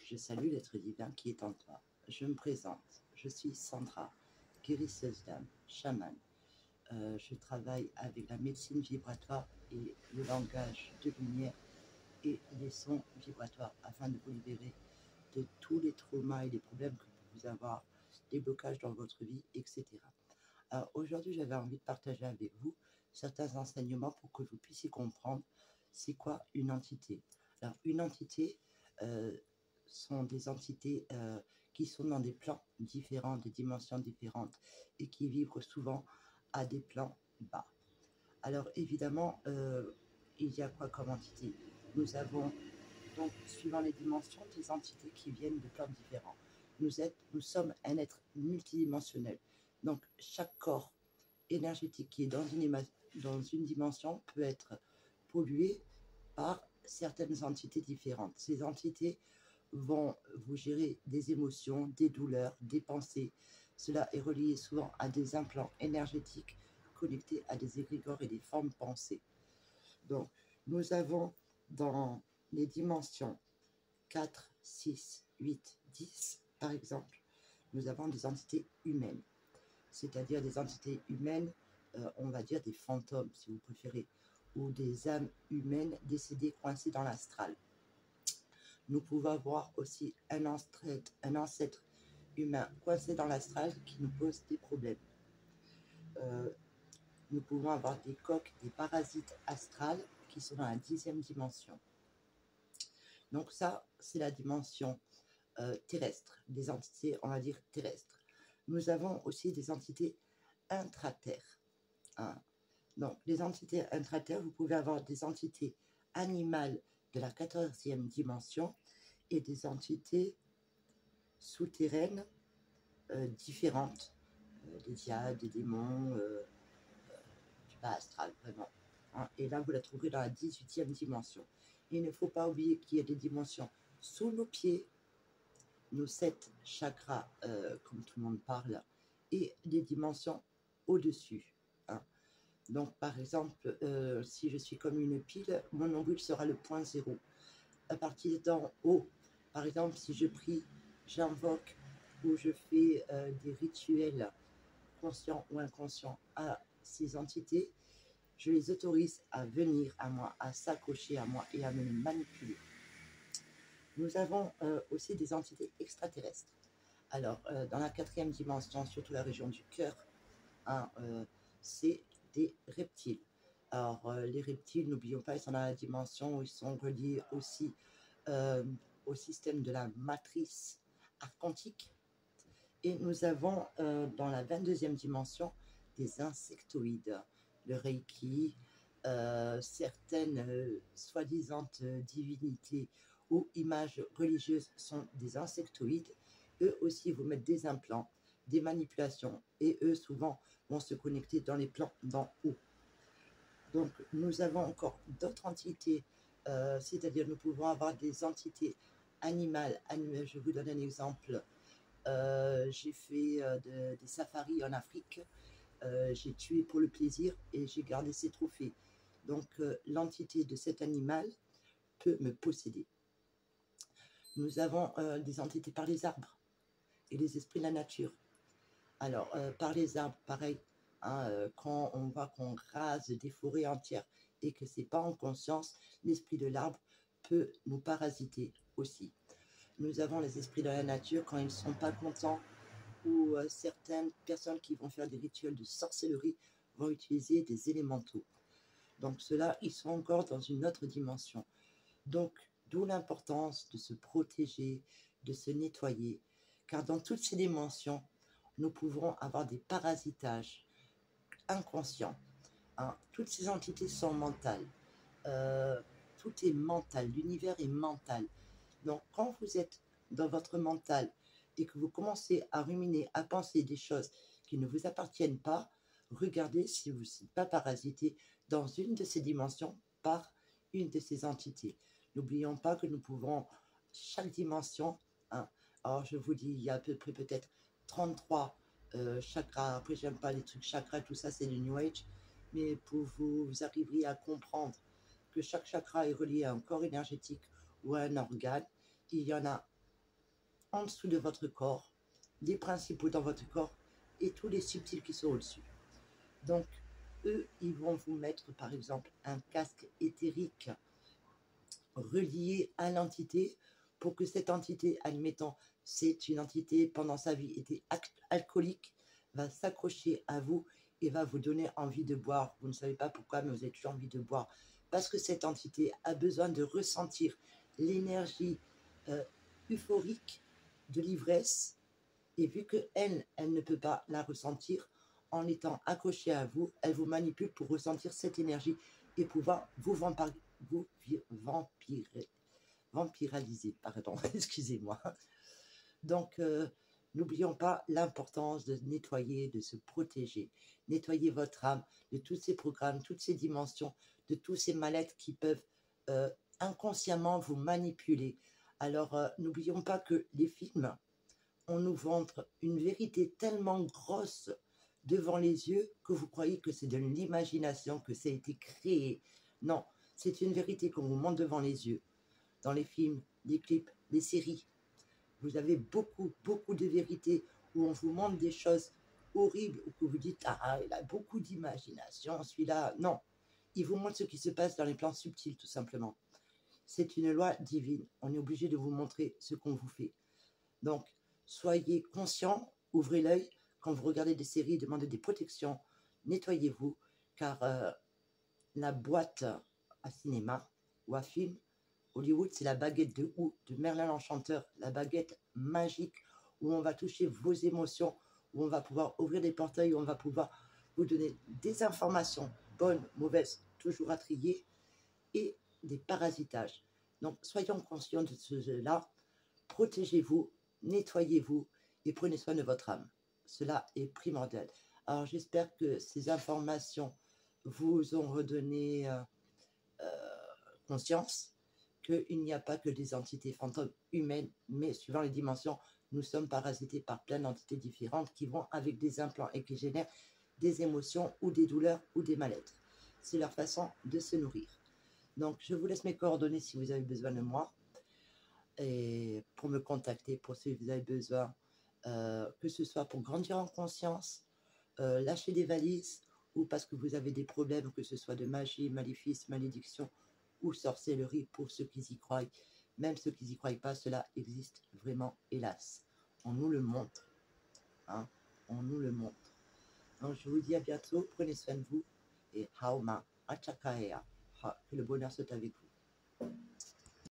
Je salue l'être divin qui est en toi. Je me présente. Je suis Sandra, guérisseuse d'âme, chamane. Je travaille avec la médecine vibratoire et le langage de lumière et les sons vibratoires afin de vous libérer de tous les traumas et les problèmes que vous pouvez avoir, des blocages dans votre vie, etc. Alors aujourd'hui, j'avais envie de partager avec vous certains enseignements pour que vous puissiez comprendre c'est quoi une entité. Alors une entité sont des entités qui sont dans des plans différents, des dimensions différentes et qui vivent souvent à des plans bas. Alors évidemment, il y a quoi comme entité? Nous avons donc, suivant les dimensions, des entités qui viennent de plans différents. Nous sommes un être multidimensionnel. Donc, chaque corps énergétique qui est dans une dimension peut être pollué par certaines entités différentes. Ces entités vont vous gérer des émotions, des douleurs, des pensées. Cela est relié souvent à des implants énergétiques connectés à des égrégores et des formes pensées. Donc, nous avons dans les dimensions 4, 6, 8, 10, par exemple, nous avons des entités humaines, c'est-à-dire des entités humaines, on va dire des fantômes, si vous préférez, ou des âmes humaines décédées coincées dans l'astral. Nous pouvons avoir aussi un ancêtre humain coincé dans l'astral qui nous pose des problèmes. Nous pouvons avoir des coques, des parasites astrales qui sont dans la 10e dimension. Donc ça, c'est la dimension terrestre, des entités, on va dire, terrestres. Nous avons aussi des entités intraterres. Hein. Donc, les entités intraterres, vous pouvez avoir des entités animales de la 14e dimension et des entités souterraines différentes, des diables, des démons, du bas astral, vraiment. Hein. Et là, vous la trouverez dans la 18e dimension. Et il ne faut pas oublier qu'il y a des dimensions sous nos pieds, nos 7 chakras, comme tout le monde parle, et des dimensions au-dessus. Hein. Donc, par exemple, si je suis comme une pile, mon nombril sera le point 0. À partir d'en haut, par exemple, si je prie, j'invoque ou je fais des rituels conscients ou inconscients à ces entités, je les autorise à venir à moi, à s'accrocher à moi et à me manipuler. Nous avons aussi des entités extraterrestres. Alors, dans la 4e dimension, surtout la région du cœur, hein, c'est des reptiles. Alors, les reptiles, n'oublions pas, ils sont dans la dimension où ils sont reliés aussi au système de la matrice archontique. Et nous avons dans la 22e dimension des insectoïdes, le Reiki, certaines soi-disant divinités ou images religieuses sont des insectoïdes. Eux aussi vous mettent des implants, des manipulations, et eux souvent vont se connecter dans les plans d'en haut. Donc nous avons encore d'autres entités, c'est-à-dire nous pouvons avoir des entités animales. Je vous donne un exemple. J'ai fait des safaris en Afrique. J'ai tué pour le plaisir et j'ai gardé ces trophées. Donc l'entité de cet animal peut me posséder. Nous avons des entités par les arbres et les esprits de la nature. Alors, par les arbres, pareil, hein, quand on voit qu'on rase des forêts entières et que ce n'est pas en conscience, l'esprit de l'arbre peut nous parasiter aussi. Nous avons les esprits de la nature quand ils ne sont pas contents ou certaines personnes qui vont faire des rituels de sorcellerie vont utiliser des élémentaux. Donc ceux-là, ils sont encore dans une autre dimension. Donc, d'où l'importance de se protéger, de se nettoyer, car dans toutes ces dimensions, nous pouvons avoir des parasitages inconscients. Hein. Toutes ces entités sont mentales. Tout est mental, l'univers est mental. Donc, quand vous êtes dans votre mental et que vous commencez à ruminer, à penser des choses qui ne vous appartiennent pas, regardez si vous n'êtes pas parasité dans une de ces dimensions par une de ces entités. N'oublions pas que nous pouvons, chaque dimension, hein, alors je vous dis, il y a à peu près peut-être 33 chakras. Après, j'aime pas les trucs chakras, tout ça, c'est du New Age. Mais pour vous arriveriez à comprendre que chaque chakra est relié à un corps énergétique ou à un organe, il y en a en dessous de votre corps, les principaux dans votre corps et tous les subtils qui sont au-dessus. Donc, eux, ils vont vous mettre, par exemple, un casque éthérique relié à l'entité pour que cette entité, admettons, c'est une entité pendant sa vie était alcoolique, va s'accrocher à vous et va vous donner envie de boire. Vous ne savez pas pourquoi, mais vous avez toujours envie de boire. Parce que cette entité a besoin de ressentir l'énergie euphorique de l'ivresse. Et vu qu'elle, elle ne peut pas la ressentir, en étant accrochée à vous, elle vous manipule pour ressentir cette énergie et pouvoir vous vampiraliser. Pardon, excusez-moi. Donc, n'oublions pas l'importance de nettoyer, de se protéger. Nettoyer votre âme de tous ces programmes, toutes ces dimensions, de tous ces mal-être qui peuvent inconsciemment vous manipuler. Alors, n'oublions pas que les films, on nous montre une vérité tellement grosse devant les yeux que vous croyez que c'est de l'imagination, que ça a été créé. Non, c'est une vérité qu'on vous montre devant les yeux. Dans les films, les clips, les séries, vous avez beaucoup de vérités où on vous montre des choses horribles, où que vous dites « Ah, il a beaucoup d'imagination, celui-là ». Non, il vous montre ce qui se passe dans les plans subtils, tout simplement. C'est une loi divine. On est obligé de vous montrer ce qu'on vous fait. Donc, soyez conscient, ouvrez l'œil. Quand vous regardez des séries, demandez des protections, nettoyez-vous, car la boîte à cinéma ou à film, Hollywood, c'est la baguette de Merlin l'Enchanteur, la baguette magique où on va toucher vos émotions, où on va pouvoir ouvrir des portails, où on va pouvoir vous donner des informations, bonnes, mauvaises, toujours à trier, et des parasitages. Donc, soyons conscients de ce jeu-là, protégez-vous, nettoyez-vous et prenez soin de votre âme. Cela est primordial. Alors, j'espère que ces informations vous ont redonné conscience qu'il n'y a pas que des entités fantômes humaines, mais suivant les dimensions, nous sommes parasités par plein d'entités différentes qui vont avec des implants et qui génèrent des émotions ou des douleurs ou des mal-être. C'est leur façon de se nourrir. Donc, je vous laisse mes coordonnées si vous avez besoin de moi et pour me contacter, pour si vous avez besoin, que ce soit pour grandir en conscience, lâcher des valises ou parce que vous avez des problèmes, que ce soit de magie, maléfice, malédiction ou sorcellerie pour ceux qui y croient. Même ceux qui n'y croient pas, cela existe vraiment, hélas. On nous le montre. Hein? On nous le montre. Donc, je vous dis à bientôt. Prenez soin de vous. Et Haoma, Achakaea. Que le bonheur soit avec vous.